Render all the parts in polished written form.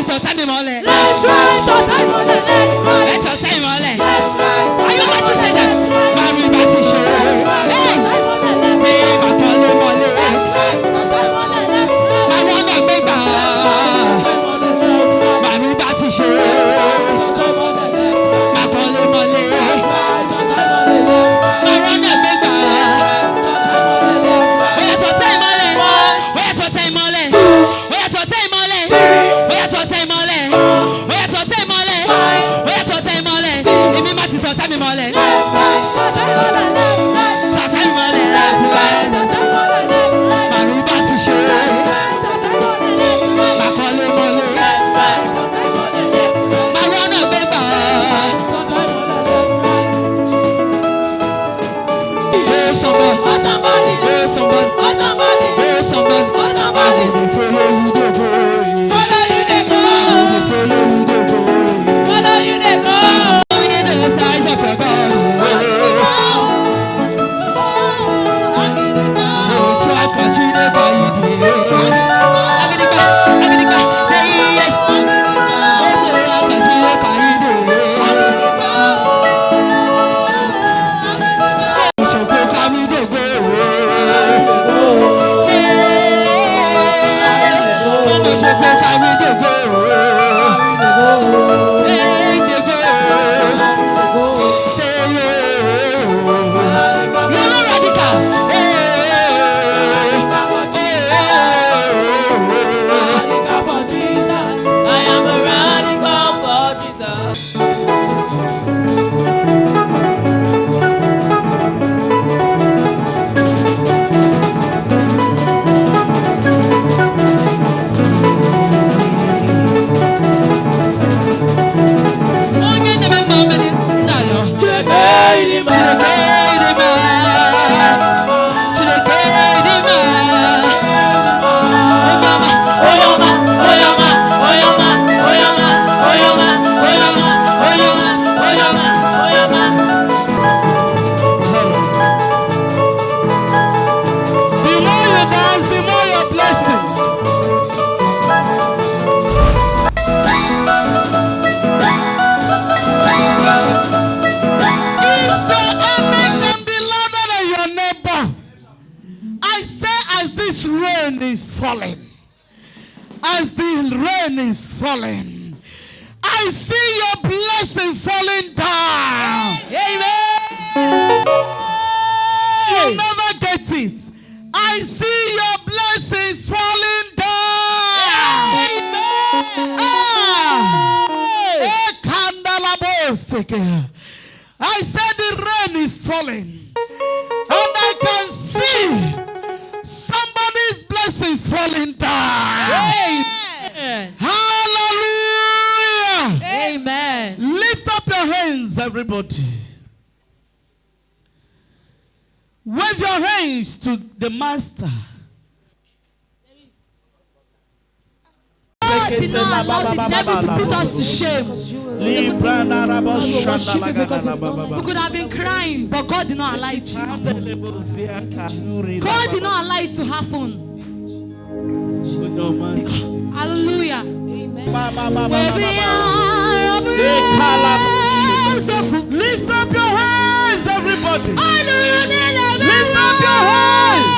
tọ̀tá mi mọ́lẹ̀. Let's rise, tọ̀tá mi mọ́lẹ̀. Let's rise. Ẹ tọ̀tá mi mọ́lẹ̀. Let's rise. Are you not saying that? Màmí bá ti ṣe. Ṣé bàtọ́ lé mọ́lẹ̀? Àwọn ọ̀nà gbégbá. Màmí bá ti ṣe. Bàtọ́ lé mọ́lẹ̀. Àwọn ọ̀nà gbégbá. Oya tọ̀tá ìmọ́lẹ̀. Oya tọ̀tá ìmọ́lẹ̀. Oya tọ̀tá ìmọ́lẹ̀. Oya tọ̀tá ìmọ́lẹ̀. Oya tọ̀tá ìmọ́lẹ̀. Oya tọ̀tá ìmọ́lẹ̀. Èmi má ti tọ̀tá mi mọ́lẹ̀. Tọ̀tá mi mọ́lẹ̀ láti wáyé. Màmí bá ti ṣe. Bàkọ́lé mọ́lẹ̀. Màmí ọ̀nà gbégbá. Somebody. I will follow you to go. Follow you to go. In the size of your God. So I continue by you. Say yeah. So I continue by you. So go carry the go. So go carry the go. As the rain is falling, I see your blessing falling down. Amen. You never get it. I see your blessings falling down. I said the rain is falling, and I can see somebody's blessings falling down. Amen. Hallelujah. Amen. Lift up your hands, everybody. Wave your hands to the Master. God did not allow the devil to put us to shame. We could have been crying, but God did not allow it to happen. God did not allow it to happen. Hallelujah. Lift up your hands, everybody. Lift up your hands.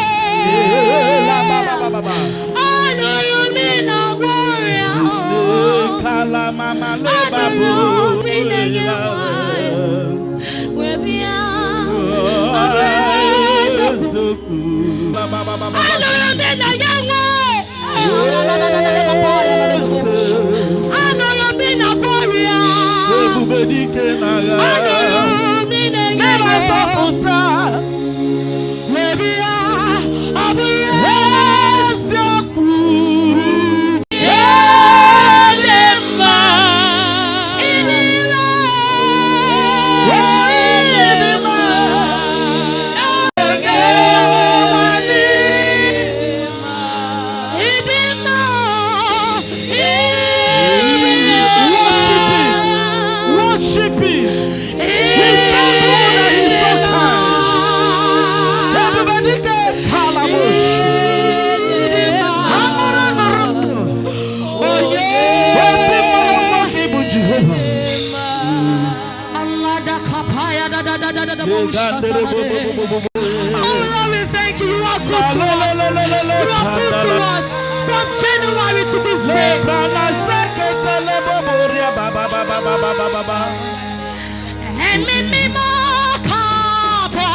Lord, we thank you. You are good to us. You are good to us from January to this day. And me more cabo.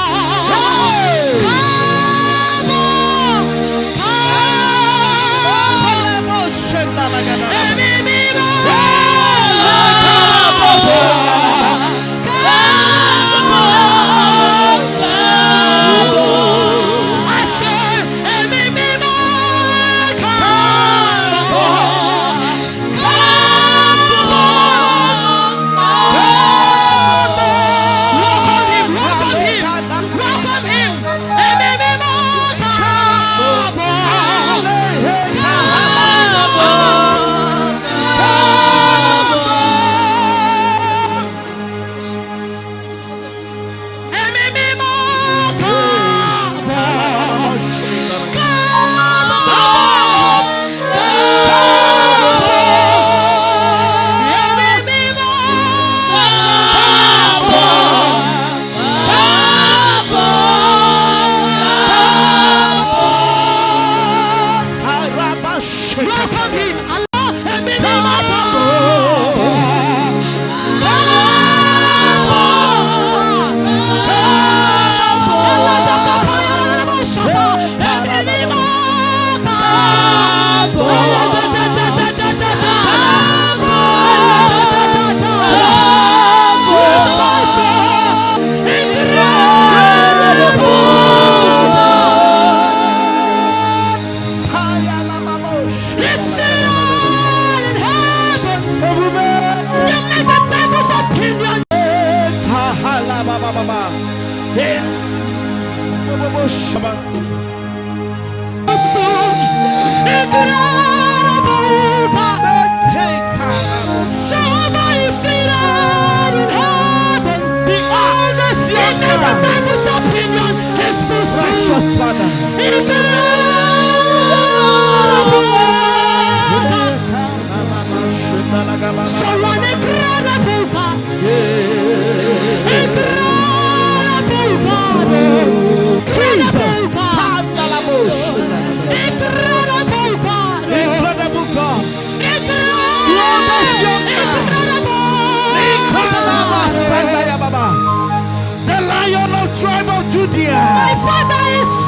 My father is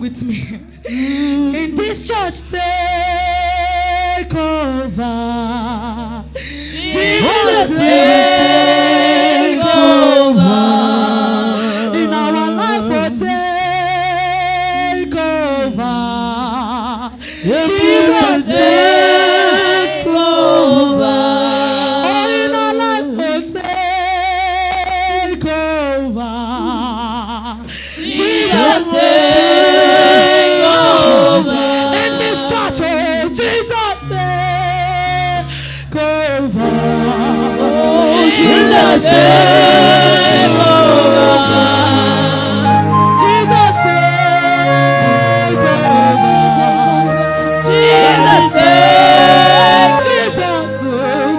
with me. In this church, take over. Jesus, take over. In our life, oh, take over. Jesus, take over. Oh, in our life, oh, take over. Jesus, take over. In this church, oh, Jesus, take over. Oh, Jesus, take over. Jesus, take over. Jesus, take. Jesus,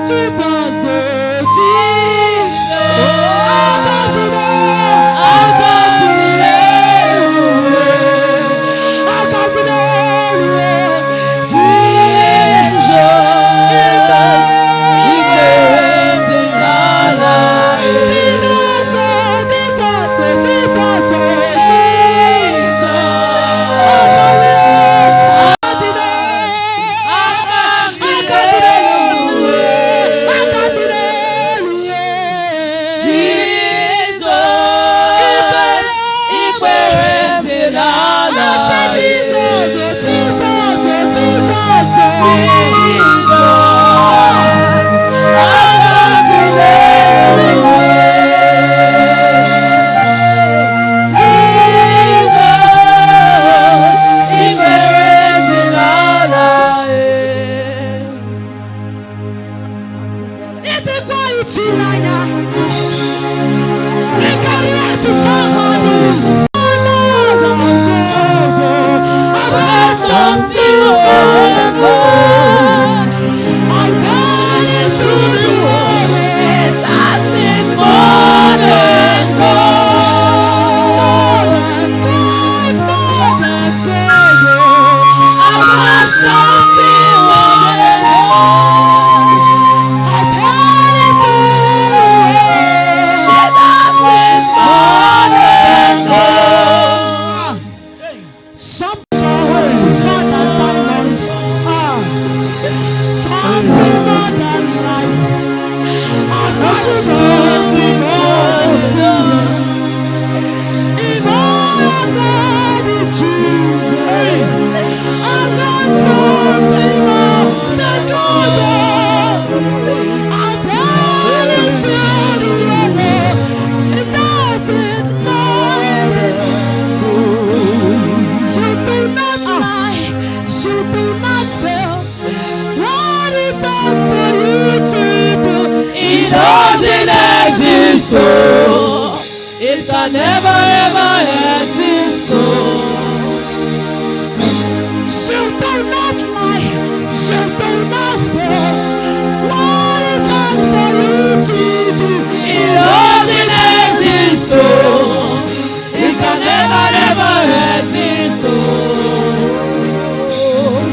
Jesus, Jesus. I come today. I come today. I come today. Jesus, we came to can never ever exist. She do not lie, she do not fail. What is hard for you to do? It doesn't exist. It can never ever exist.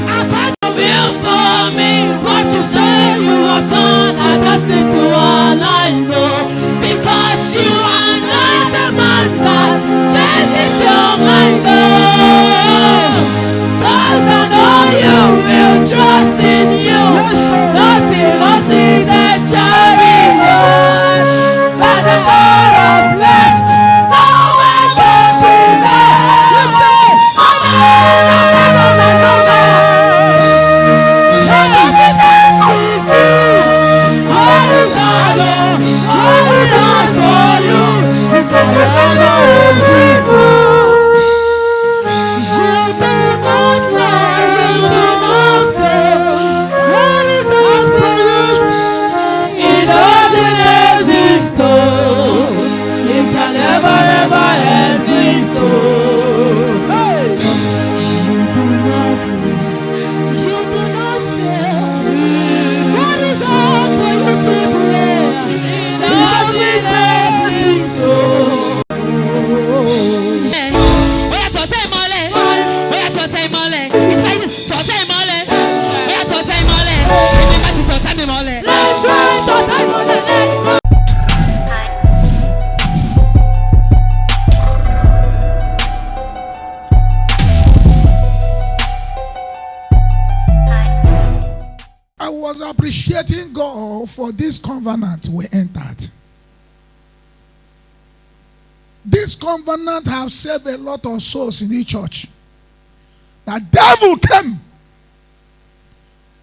I can't feel for me what you say you have done. I just need to align, because you are not a man that changes your mind. appreciating God for this covenant we entered. This covenant has saved a lot of souls in the church. The devil came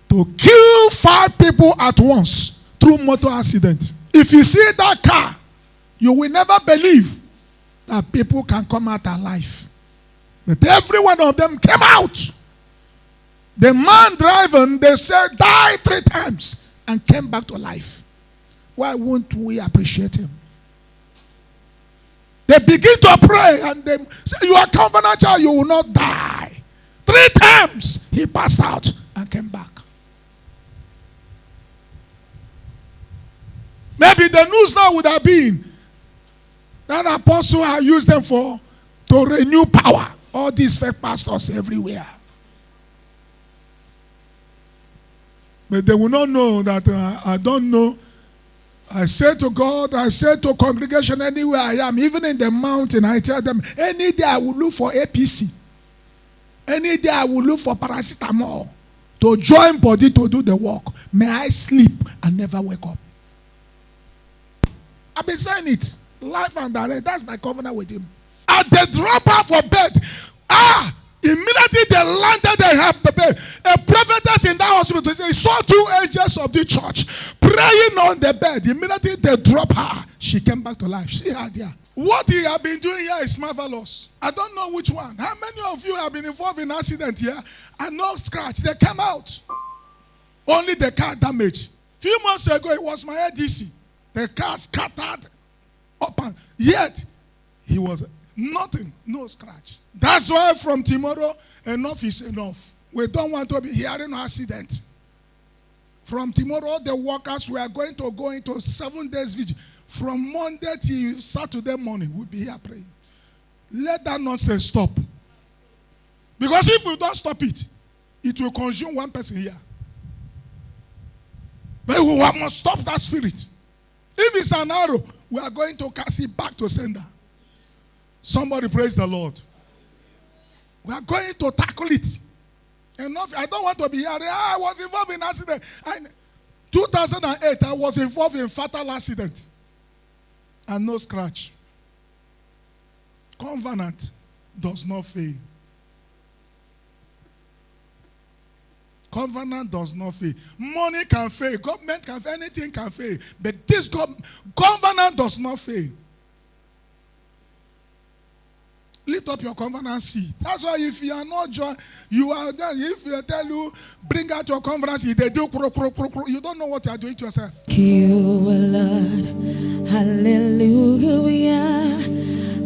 to kill 5 people at once through motor accident. If you see that car, you will never believe that people can come out alive. But every one of them came out. The man driving, they said, died 3 times and came back to life. Why won't we appreciate him? They begin to pray and they say, you are covenant child, you will not die. 3 times he passed out and came back. Maybe the news now would have been that apostle had used them to renew power. All these fake pastors everywhere. But they will not know that I don't know. I say to God, I say to congregation anywhere I am, even in the mountain, I tell them, any day I will look for APC. Any day I will look for paracetamol to join body to do the work. May I sleep and never wake up. I've been saying it. Life and direct. That's my covenant with him. And they drop out for bed. Immediately they landed, they have the bed. A prophetess in that hospital saw 2 angels of the church praying on the bed. Immediately they drop her. She came back to life. See her there. What he have been doing here is marvelous. I don't know which one. How many of you have been involved in an accident here and no scratch? They came out. Only the car damaged. Few months ago, it was my ADC. The car scattered up and yet he was nothing, no scratch. That's why from tomorrow, enough is enough. We don't want to be hearing accident. From tomorrow, the workers, we are going to go into 7 days vigil. From Monday till Saturday morning, we'll be here praying. Let that nonsense stop. Because if we don't stop it, it will consume 1 person here. But we must stop that spirit. If it's an arrow, we are going to cast it back to sender. Somebody praise the Lord. We are going to tackle it. Enough. I don't want to be here. I was involved in accident. 2008, I was involved in fatal accident. And no scratch. Covenant does not fail. Covenant does not fail. Money can fail. Government can fail. Anything can fail. But this covenant does not fail. Lift up your covenant seed. That's why if you are not joined, you are there. If you tell you, bring out your covenant seed, they do you don't know what you are doing to yourself. Thank you, Lord. Hallelujah.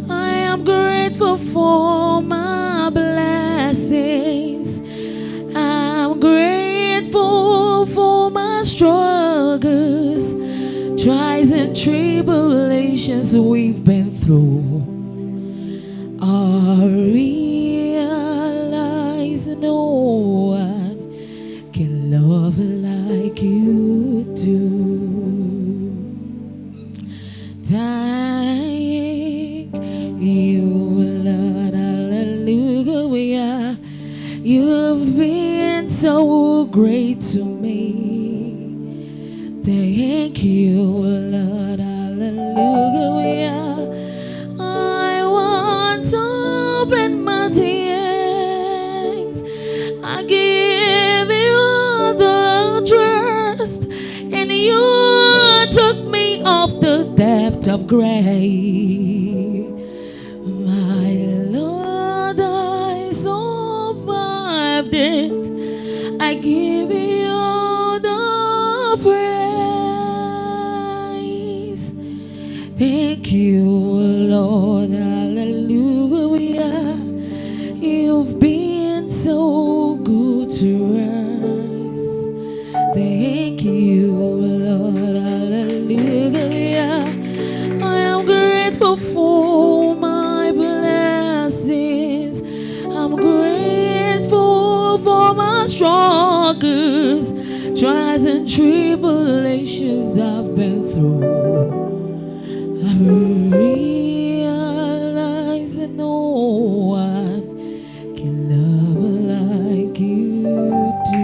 I am grateful for my blessings. I'm grateful for my struggles, trials and tribulations we've been through. I realize no one can love like you do. Thank you, Lord, hallelujah. You've been so great to me. Thank you, Lord, hallelujah. I want to open my hands. I give you all the trust, and you took me off the depth of grave. My Lord, I survived it. I give you all the praise. Thank you, Lord, hallelujah. You've been so good to us. Thank you, Lord, hallelujah. I am grateful for my blessings. I'm grateful for my struggles, trials and tribulations I've been through. I realize that no one can love like you do.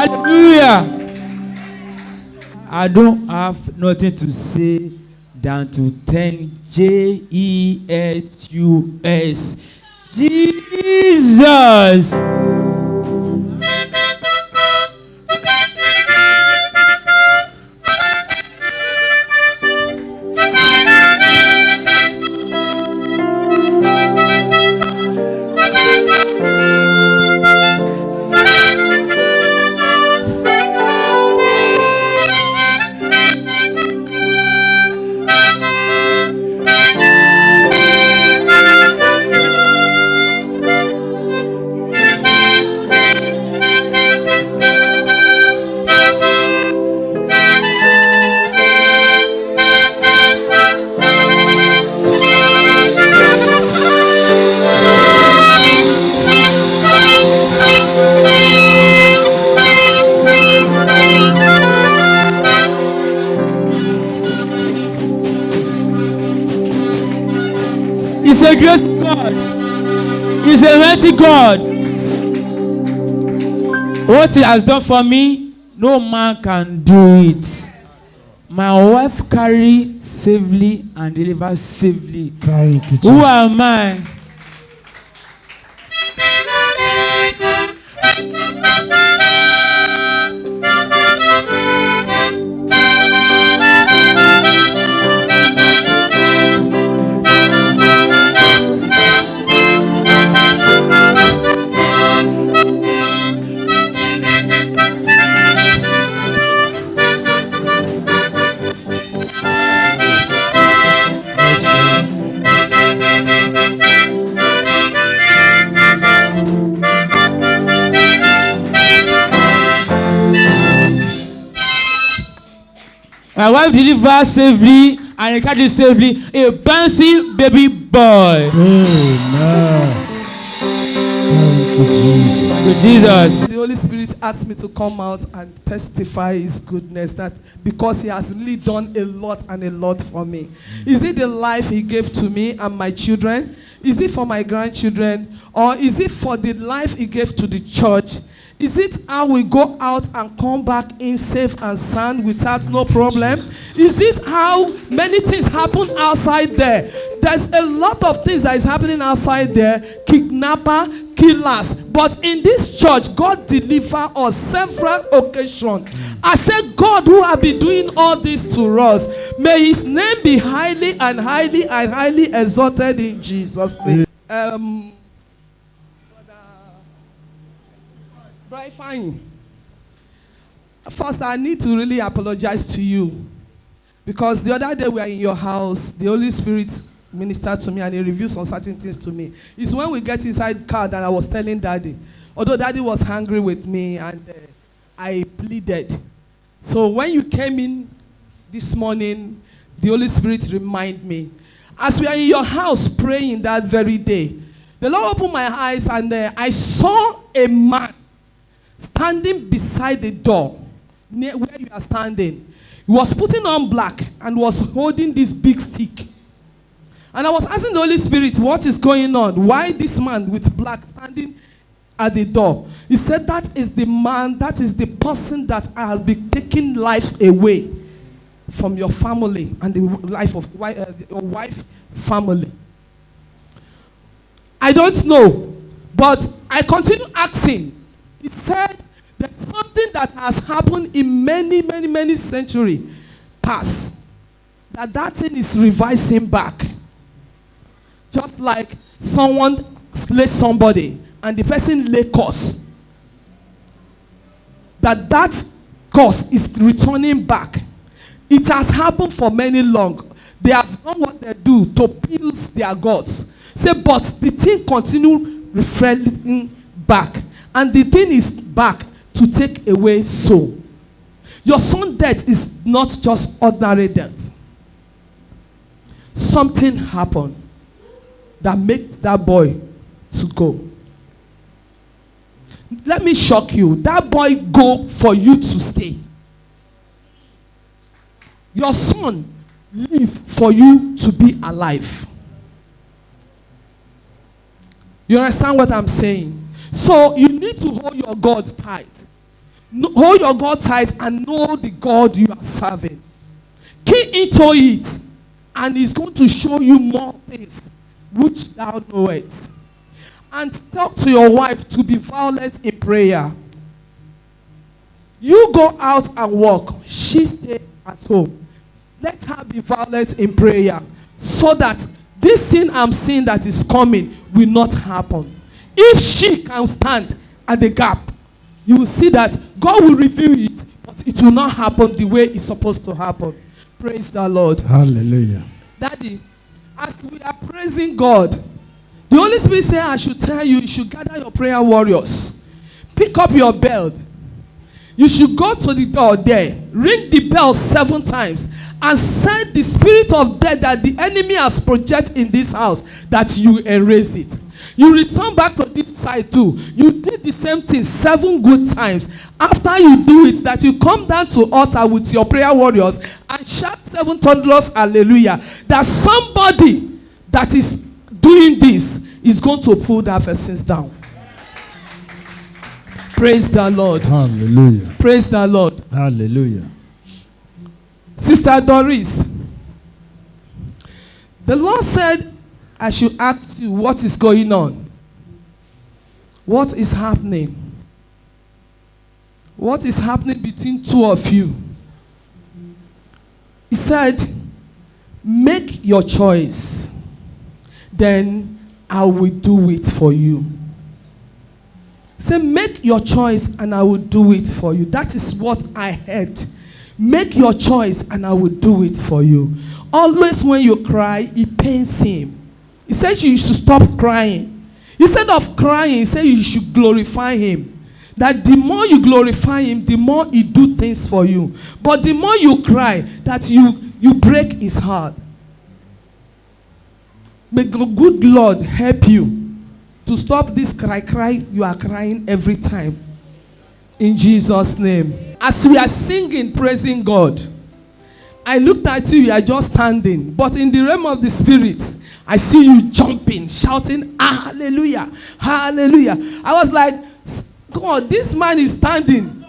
Hallelujah. I don't have nothing to say than to thank Jesus. Jesus. It's a grace God. It's a mighty God. What He has done for me, no man can do it. My wife carry safely and deliver safely. Thank you, Jesus. Who am I? My wife delivered safely and he carried safely a bouncing baby boy. Amen. Thank you, Jesus. Thank you, Jesus. The Holy Spirit asked me to come out and testify His goodness, that because He has really done a lot and a lot for me. Is it the life He gave to me and my children? Is it for my grandchildren? Or is it for the life He gave to the church? Is it how we go out and come back in safe and sound without no problem? Is it how many things happen outside there? There's a lot of things that is happening outside there. Kidnapper, killers. But in this church, God delivered us several occasions. I said, God who have been doing all this to us, may His name be highly and highly and highly exalted in Jesus' name. Bright fine. First, I need to really apologize to you, because the other day we were in your house, the Holy Spirit ministered to me and He revealed some certain things to me. It's when we get inside the car that I was telling Daddy, although Daddy was angry with me and I pleaded. So when you came in this morning, the Holy Spirit reminded me. As we are in your house praying that very day, the Lord opened my eyes and I saw a man standing beside the door near where you are standing. He was putting on black and was holding this big stick. And I was asking the Holy Spirit, what is going on? Why this man with black standing at the door? He said, that is the man, that is the person that has been taking lives away from your family and the life of your wife family. I don't know, but I continue asking. He said there's something that has happened in many centuries past, that thing is revising back. Just like someone slay somebody and the person lay curse. That curse is returning back. It has happened for many long. They have done what they do to appease their gods. Say, but the thing continue reflecting back. And the thing is back to take away soul. Your son's death is not just ordinary death. Something happened that makes that boy to go. Let me shock you. That boy go for you to stay. Your son live for you to be alive. You understand what I'm saying? So you need to hold your God tight. Hold your God tight and know the God you are serving. Key into it, and He's going to show you more things which thou knowest. And talk to your wife to be violent in prayer. You go out and walk. She stay at home. Let her be violent in prayer, so that this thing I'm seeing that is coming will not happen. If she can stand at the gap, you will see that God will reveal it, but it will not happen the way it's supposed to happen. Praise the Lord. Hallelujah. Daddy, as we are praising God, the Holy Spirit said I should tell you, you should gather your prayer warriors. Pick up your bell. You should go to the door there, ring the bell 7 times, and send the spirit of death that the enemy has projected in this house, that you erase it. You return back to this side too. You did the same thing 7 good times. After you do it, that you come down to altar with your prayer warriors and shout 7 thunderous hallelujah. That somebody that is doing this is going to pull that person down. Praise the Lord. Hallelujah. Praise the Lord. Hallelujah. Sister Doris, the Lord said I should ask you what is going on. What is happening? What is happening between 2 of you? He said, make your choice. Then I will do it for you. Say, make your choice and I will do it for you. That is what I heard. Make your choice and I will do it for you. Always when you cry, it pains him. He said you should stop crying. Instead of crying, he said you should glorify him. That the more you glorify him, the more he do things for you. But the more you cry, that you break his heart. May the good Lord help you to stop this cry you are crying every time. In Jesus' name. As we are singing, praising God, I looked at you, you are just standing. But in the realm of the spirit, I see you jumping, shouting, hallelujah, hallelujah. I was like, God, this man is standing.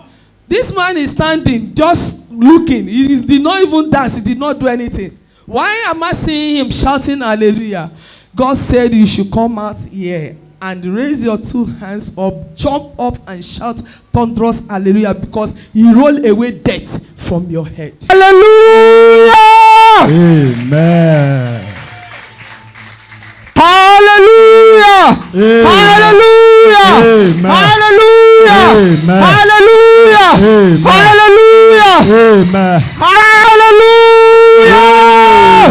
This man is standing, just looking. He did not even dance. He did not do anything. Why am I seeing him shouting hallelujah? God said you should come out here and raise your 2 hands up, jump up and shout thunderous hallelujah, because he rolled away death from your head. Hallelujah! Amen. Hallelujah! Amen. Hallelujah! Amen. Hallelujah! Amen. Hallelujah! Amen. Hallelujah! Amen. Hallelujah!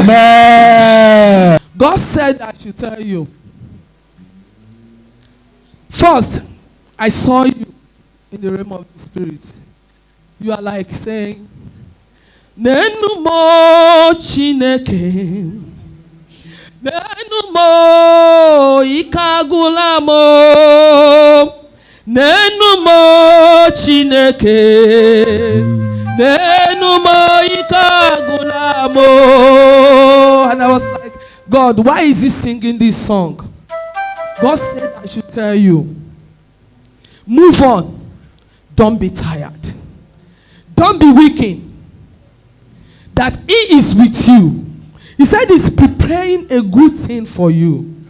Amen. God said I should tell you. First, I saw you in the realm of the spirit. You are like saying, Nenu mo Chineke, Nenu mo ikagula mo, Nenu mo Chineke, Nenu mo ikagula mo. And I was like, God, why is he singing this song? God said I should tell you, move on. Don't be tired. Don't be weakened. That he is with you. He said he's preparing a good thing for you.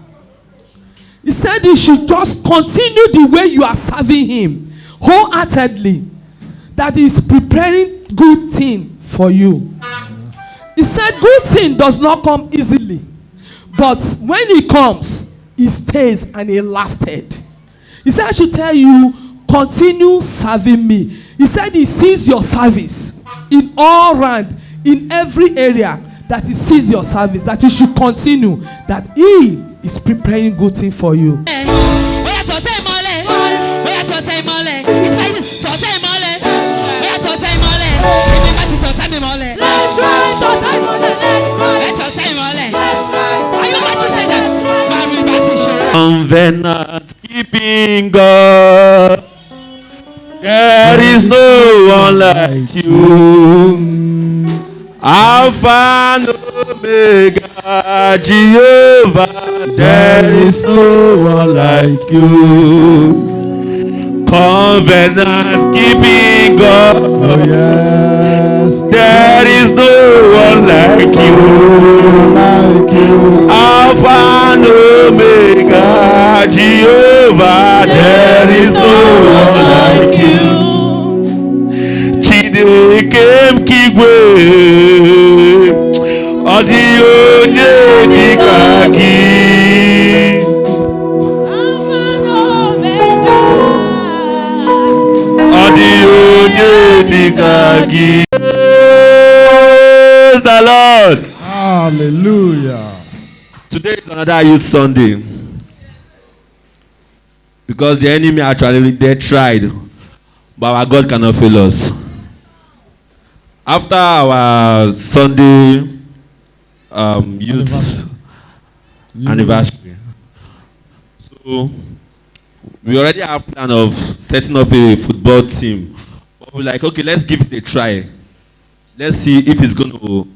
He said you should just continue the way you are serving him wholeheartedly. That he's preparing good thing for you. He said good thing does not come easily. But when it comes, it stays and it lasted. He said, I should tell you, continue serving me. He said he sees your service in all round, in every area, that he sees your service, that you should continue, that he is preparing good thing for you. Covenant keeping God, there is no one like you. Alpha and Omega, Jehovah, there is no one like you. Covenant keeping Oh yes. there is no one like you. Like you. Alpha and Omega, Jehovah, there is no one like you. Chineke Kigwe, Audio Nyedikagi. Audio Nyedikagi. Praise the Lord. Hallelujah. Today is another Youth Sunday. Because the enemy actually, they tried. But our God cannot fail us. After our Sunday youth anniversary, so we already have plan of setting up a football team. But we're like, okay, let's give it a try. Let's see if it's going to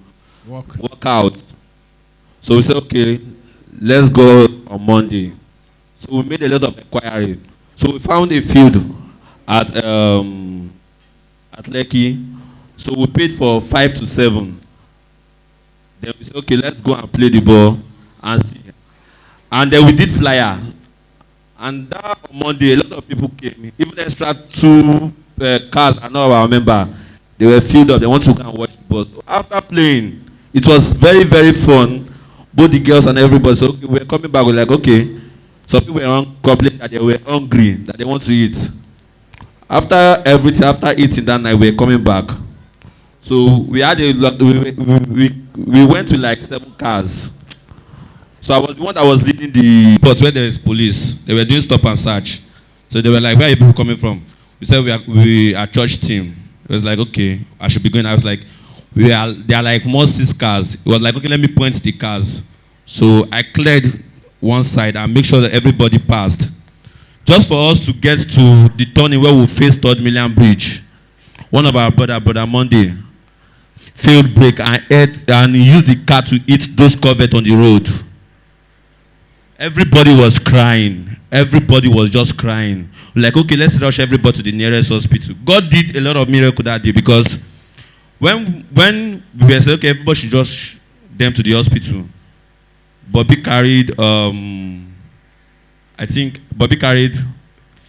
work out. So we said, okay, let's go on Monday. So we made a lot of inquiry. So we found a field at Lekki. So we paid for 5 to 7. Then we said, okay, let's go and play the ball and see. And then we did flyer. And that Monday, a lot of people came. Even extra 2 cars, I know I remember. They were filled up. They want to go and watch the ball. So after playing, it was very, very fun. Both the girls and everybody. So okay, we were coming back. We're like, okay. Some people were complaining that they were hungry, that they want to eat. After everything, after eating that night, we were coming back. So we had a lot. We went to like 7 cars. So I was the one that was leading the spot where there is police. They were doing stop and search. So they were like, "Where are you people coming from?" We said we are church team. It was like, okay, I should be going. I was like, there are like more 6 cars. It was like, okay, let me point the cars. So I cleared one side and make sure that everybody passed. Just for us to get to the turning where we face 3rd Million Bridge. One of our brother Monday, failed brake and used the car to hit those covered on the road. Everybody was crying. Everybody was just crying. Like, okay, let's rush everybody to the nearest hospital. God did a lot of miracles that day because when we were saying, okay, everybody should just them to the hospital, Bobby carried,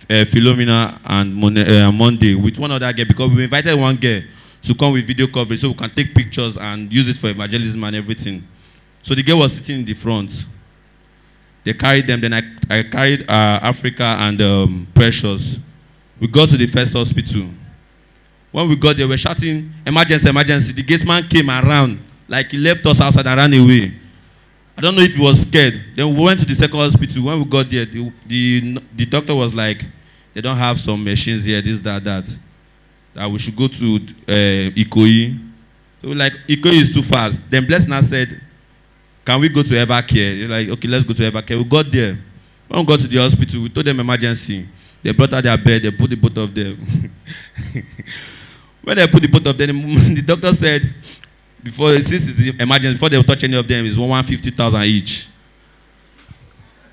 Philomena and Monday with one other girl because we invited one girl to come with video coverage so we can take pictures and use it for evangelism and everything. So the girl was sitting in the front. They carried them. Then I carried Africa and Precious. We got to the first hospital. When we got there, we were shouting, "Emergency, emergency." The gate man came around, like he left us outside and ran away. I don't know if he was scared. Then we went to the second hospital. When we got there, the doctor was like, "They don't have some machines here, this, that we should go to Ikoyi." So we're like, "Ikoyi is too fast." Then Blessing said, "Can we go to Evercare?" They're like, "Okay, let's go to Evercare." We got there. When we got to the hospital, we told them emergency. They brought out their bed. They put the both of them. When they put the both of them, the doctor said, since it's emergency, before they will touch any of them, it's 150,000 each.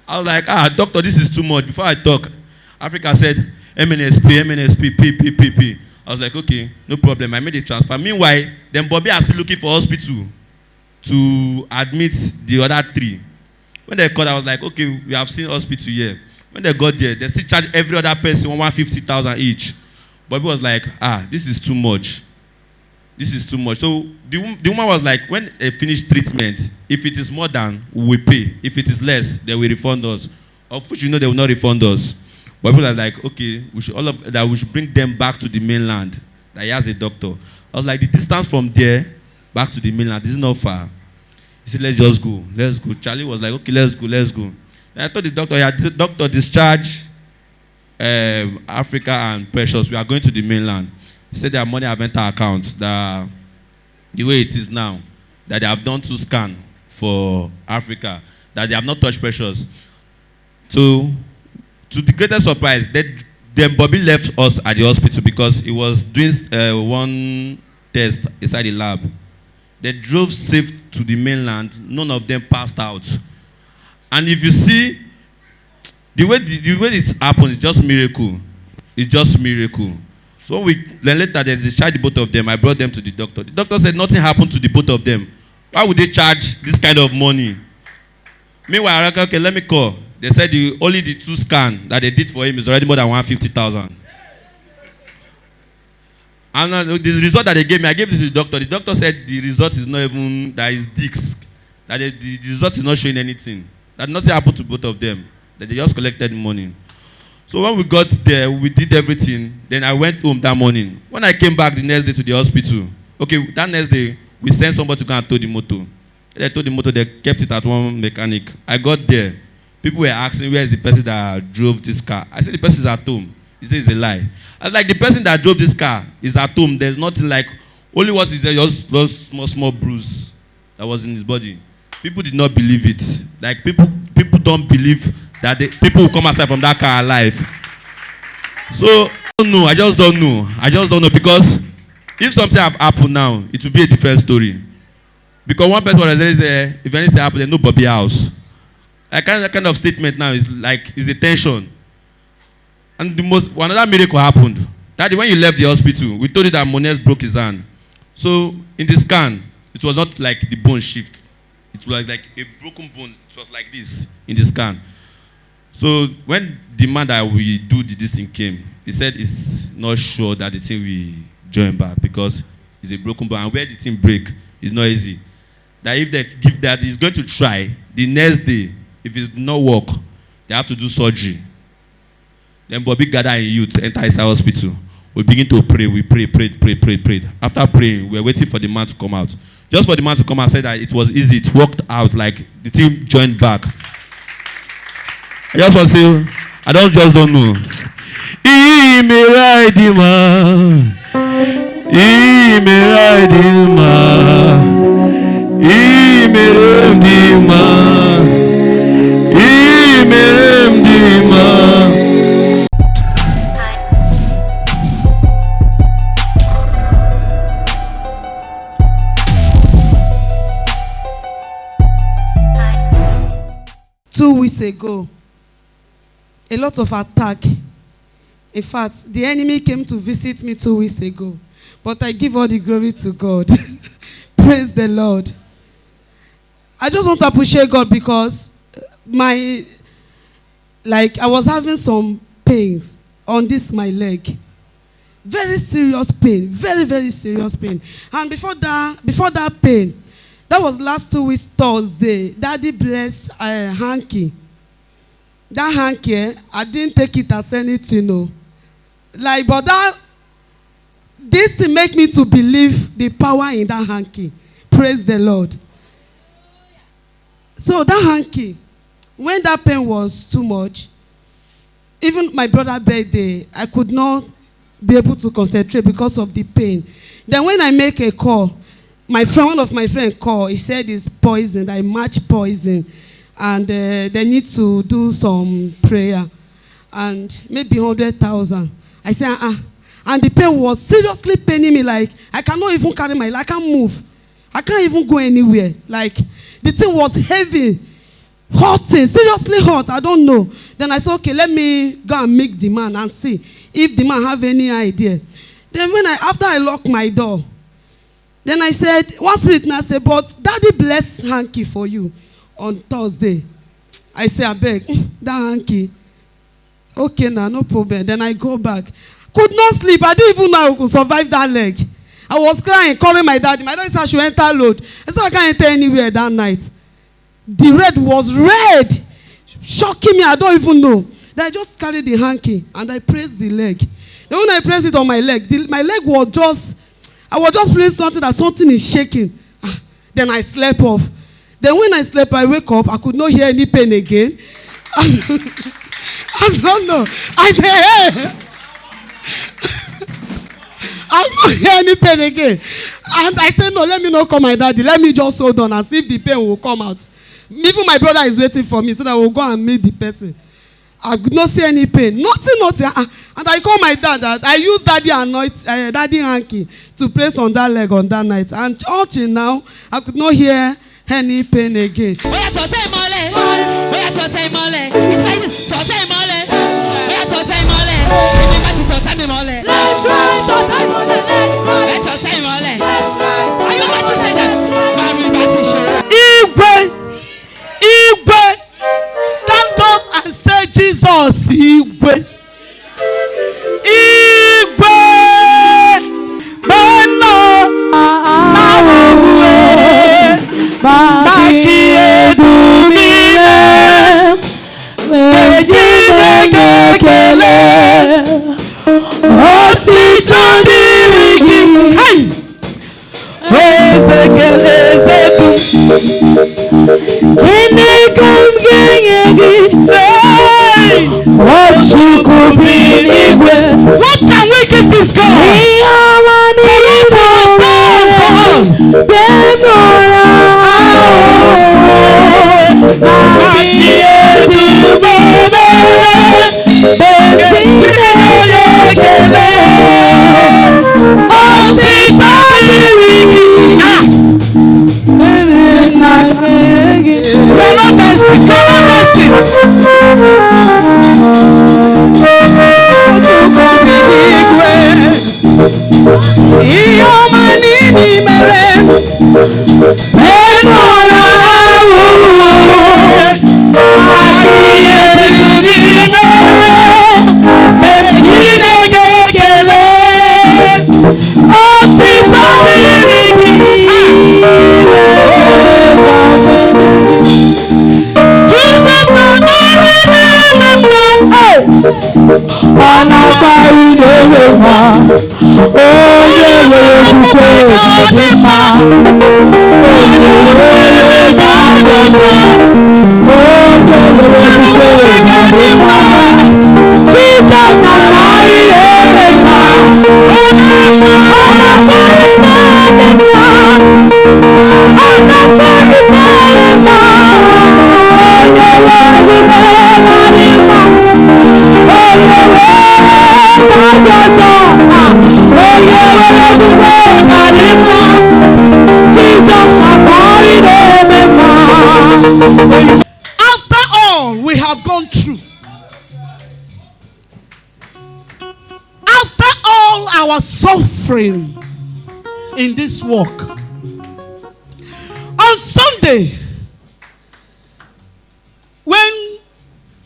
I was like, doctor, this is too much. Before I talk, Africa said, MNSP, P. I was like, okay, no problem. I made a transfer. Meanwhile, then Bobby are still looking for hospital to admit the other 3. When they called, I was like, okay, we have seen hospital here. When they got there, they still charge every other person 150,000 each. Bobby was like, this is too much. This is too much. So the woman was like, when they finish treatment, if it is more than, we will pay. If it is less, they will refund us. Of which they will not refund us. But people are like, okay, we should bring them back to the mainland. That he has a doctor. I was like, the distance from there back to the mainland is not far. He said, let's just go. Let's go. Charlie was like, okay, let's go. And I told the doctor, the doctor discharged Africa and Precious. We are going to the mainland. He said their money have entered account. That the way it is now, that they have done 2 scans for Africa, that they have not touched Precious. So, to the greatest surprise, then Bobby left us at the hospital because he was doing one test inside the lab. They drove safe to the mainland. None of them passed out. And if you see, the way it happened, it's just miracle. It's just miracle. So then later they discharged the both of them. I brought them to the doctor. The doctor said nothing happened to the both of them. Why would they charge this kind of money? Meanwhile, I said, okay, let me call. They said only the 2 scans that they did for him is already more than 150,000. And the result that they gave me, I gave it to the doctor. The doctor said the result is not even, that is disc. That the result is not showing anything. That nothing happened to both of them. That they just collected money. So when we got there, we did everything. Then I went home that morning. When I came back the next day to the hospital, okay, that next day, we sent somebody to go and tow the motor. They towed the motor, they kept it at one mechanic. I got there. People were asking, where is the person that drove this car? I said, the person is at home. He said, it's a lie. I was like, the person that drove this car is at home. There's nothing like, only what is there, just small bruise that was in his body. People did not believe it. Like, people don't believe that people will come outside from that car alive. So, I don't know. I just don't know. Because if something happened now, it will be a different story. Because one person was saying, if anything happens, there's no Bobby house. That kind of statement now is like, is a tension. And another miracle happened. That when you left the hospital, we told you that Mones broke his hand. So in the scan, it was not like the bone shift. It was like a broken bone. It was like this in the scan. So when the man that we do this thing came, he said it's not sure that the thing will join back because it's a broken bone. And where the thing break is not easy. That if they give that, he's going to try. The next day, if it not work, they have to do surgery. Then Bobby gathered in youth, enter his hospital. We begin to pray. We prayed. After praying, we were waiting for the man to come out. Just for the man to come out, said that it was easy. It worked out. Like the team joined back. I just want to say, I don't know. Ago, a lot of attack. In fact, the enemy came to visit me 2 weeks ago, but I give all the glory to God. Praise the Lord. I just want to appreciate God because I was having some pains on my leg. Very serious pain, very, very serious pain. And before that pain, that was last 2 weeks Thursday, Daddy blessed hanky. That hanky, I didn't take it as anything, no. But this thing make me to believe the power in that hanky. Praise the Lord. So that hanky, when that pain was too much, even my brother's birthday, I could not be able to concentrate because of the pain. Then when I make a call, one of my friends called, he said it's poison, I match poison. And they need to do some prayer. And maybe 100,000. I said, And the pain was seriously paining me. Like, I cannot even carry my leg. I can't move. I can't even go anywhere. Like, the thing was heavy. Hurting. Seriously hot. I don't know. Then I said, okay, let me go and meet the man and see if the man have any idea. Then after I locked my door, then I said, one spirit now said, but Daddy bless hanky for you. On Thursday, I say, I beg, that hanky. Okay, now, no problem. Then I go back. Could not sleep. I didn't even know I could survive that leg. I was crying, calling my daddy. My daddy said I should enter load. I said I can't enter anywhere that night. The red was red. Shocking me, I don't even know. Then I just carried the hanky and I pressed the leg. Then when I pressed it on my leg, my leg was just, I was just feeling something is shaking. Then I slept off. Then when I slept, I wake up, I could not hear any pain again. I don't know. I said, hey. I don't hear any pain again. And I said, no, let me not call my daddy. Let me just hold on and see if the pain will come out. Even my brother is waiting for me so that we'll go and meet the person. I could not see any pain. Nothing. And I call my dad that I use daddy hanky to place on that leg on that night. And until now, I could not hear any pain again. Remember to Are you not saying that? Igwe, stand up and say Jesus. Igwe, Beno, Awe, Maki Edumire, Ejidekele, Osito Dirigi, Ezekele Ezeku. What can we give this God? After all we have gone through, after all our suffering in this walk, on Sunday, when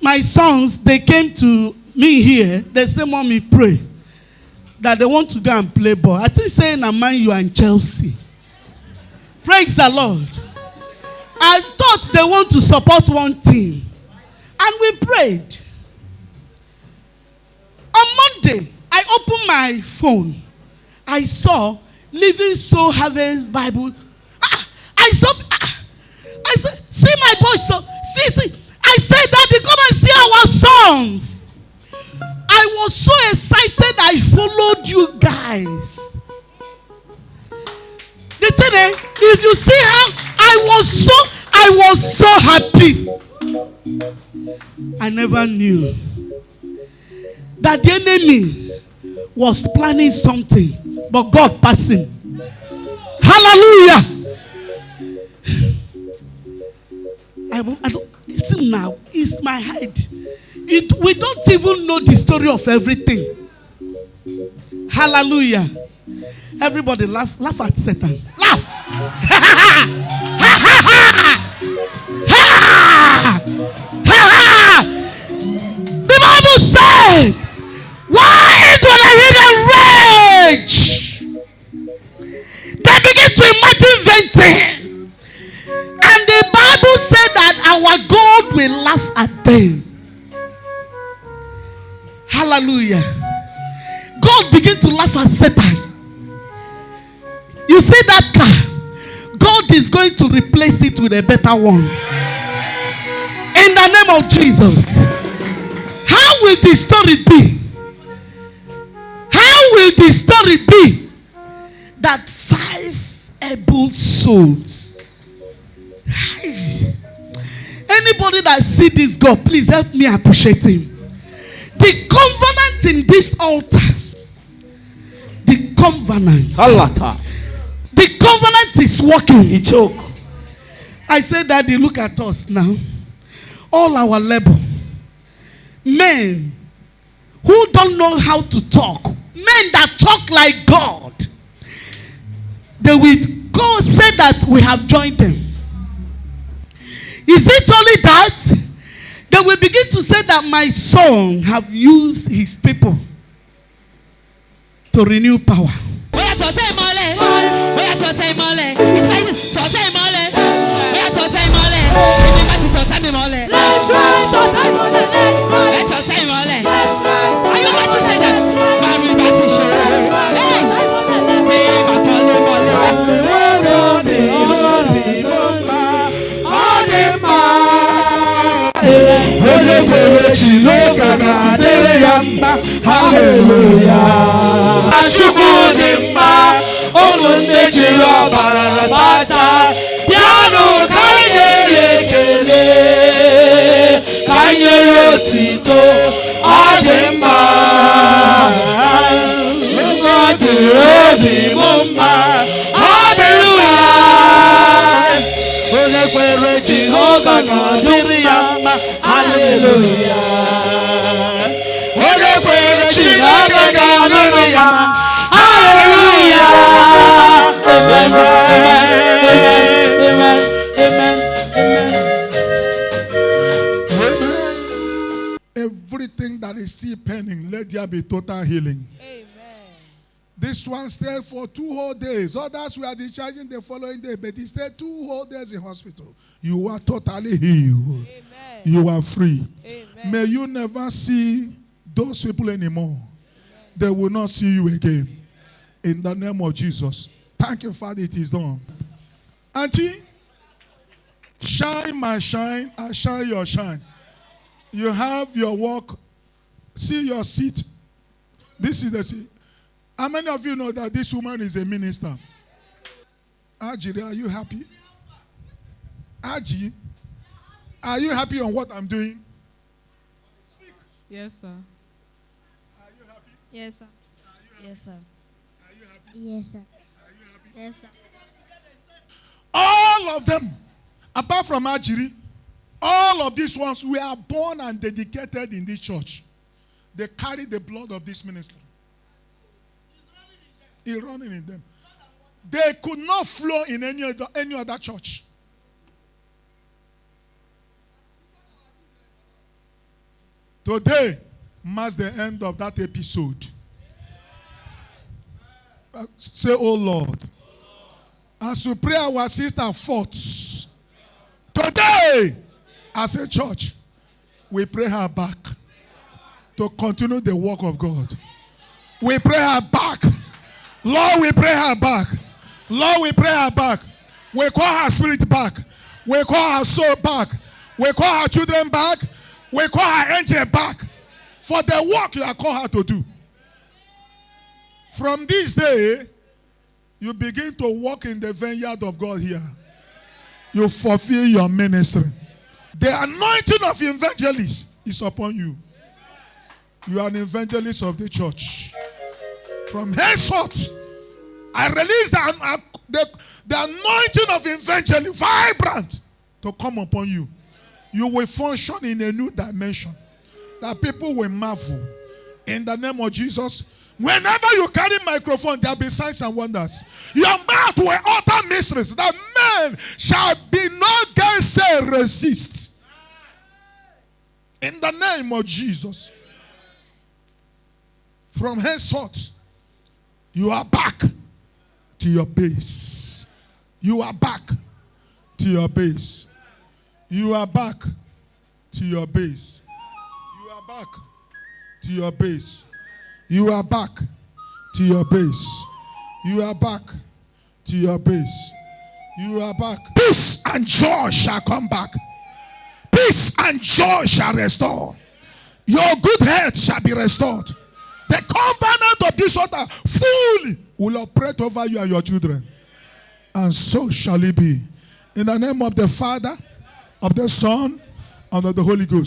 my sons, they came to me here, they said, "Mommy, pray that they want to go and play ball." I think saying, "Man, you are in Chelsea." Praise the Lord. I thought they want to support one team. And we prayed. On Monday, I opened my phone. I saw Living Soul Harvest Bible. I said, see my voice. See. I said, "Daddy, come and see our songs." I was so excited I followed you guys. The thing is, if you see how I was so happy. I never knew that the enemy was planning something, but God passed him. Hallelujah. I don't listen now. It's my head. We don't even know the story of everything. Hallelujah. Everybody laugh at Satan. Laugh. The Bible said, why do the hidden rage? They begin to imagine vain things. And the Bible said that our God will laugh at them. Hallelujah. God began to laugh at Satan. You see that car? God is going to replace it with a better one. In the name of Jesus. How will the story be? How will the story be that 5 able souls? Anybody that see this God, please help me appreciate him. The covenant in this altar. The covenant. The covenant is working. I said, "Daddy, look at us now. All our labor. Men who don't know how to talk, men that talk like God, they will go say that we have joined them. Is it only that? They will begin to say that my son have used his people to renew power. Are you about to say that? Everything that is still pending, let there be total healing. Amen. This one stayed for 2 whole days. Others were discharging the following day, but he stayed 2 whole days in hospital. You are totally healed. Amen. You are free. Amen. May you never see those people anymore. Amen. They will not see you again. In the name of Jesus. Thank you, Father, it is done. Auntie, shine my shine, I shine your shine. You have your work. See your seat. This is the seat. How many of you know that this woman is a minister? Ajiri, are you happy? Aji, are you happy on what I'm doing? Speak. Yes, sir. Are you happy? Yes, sir. Yes, sir. Are you happy? Yes, sir. Are you happy? Yes, sir. All of them, apart from Ajiri, all of these ones were born and dedicated in this church. They carry the blood of this ministry. It's running in them. They could not flow in any other church. Today marks the end of that episode. Say, oh Lord, as we pray our sister forth, today, as a church, we pray her back to continue the work of God. We pray her back. Lord, we pray her back. Lord, we pray her back. We call her spirit back. We call her soul back. We call her children back. We call her angel back for the work you have called her to do. From this day, you begin to walk in the vineyard of God here. You fulfill your ministry. The anointing of evangelist is upon you. You are an evangelist of the church. From henceforth, I release the anointing of evangelist, vibrant, to come upon you. You will function in a new dimension that people will marvel. In the name of Jesus, whenever you carry microphone, there will be signs and wonders. Your mouth will utter mysteries that men shall be no gainsay resist. In the name of Jesus. From henceforth, you are back to your base. You are back to your base. You are back to your base. You are back to your base. You are back to your base. You are back to your base. You are back. Peace and joy shall come back. Peace and joy shall restore. Your good health shall be restored. The covenant of this water fully will operate over you and your children. And so shall it be. In the name of the Father, of the Son, and of the Holy Ghost.